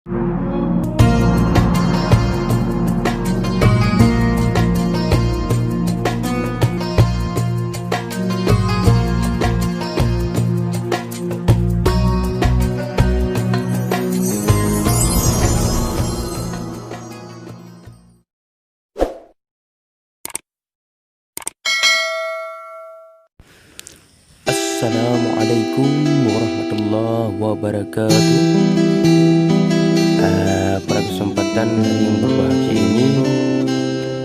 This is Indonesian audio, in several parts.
Assalamualaikum warahmatullahi wabarakatuh. Pada kesempatan yang berbahagia ini,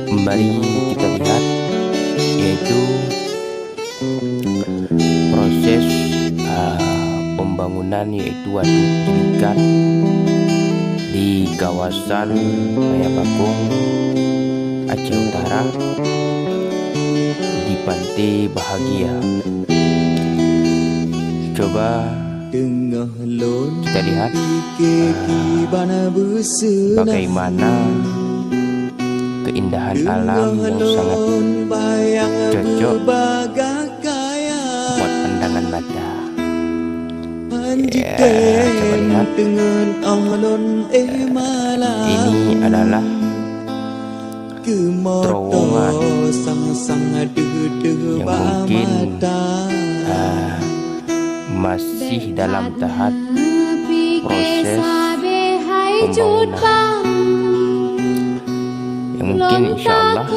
kembali kita lihat yaitu proses pembangunan yaitu waduk tingkat di kawasan Mayabakung, Aceh Utara, di Pantai Bahagia. Coba kita lihat bagaimana keindahan alam yang sangat cocok buat pandangan mata. Coba lihat, ini adalah terowongan yang mungkin masih dalam tahap proses pembangunan yang mungkin insyaallah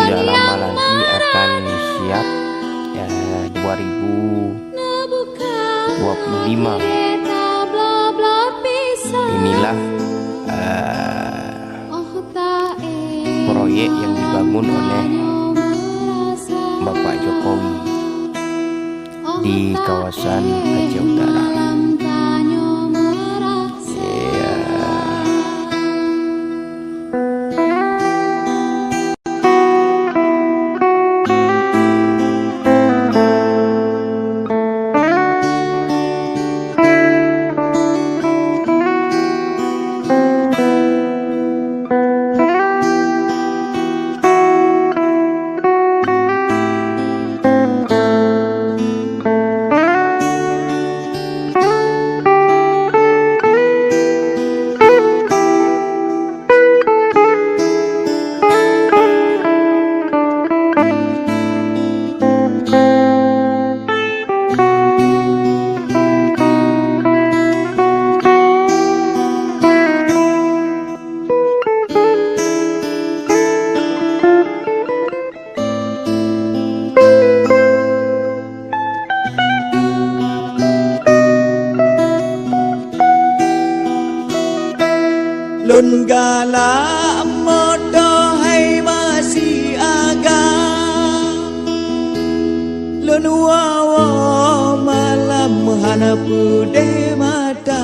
tidak lama lagi akan siap 2025. Inilah proyek yang dibangun oleh Bapak Jokowi di kawasan Aceh Utara. Lun gala moto hai masih agak lun wawa malam hana pude mata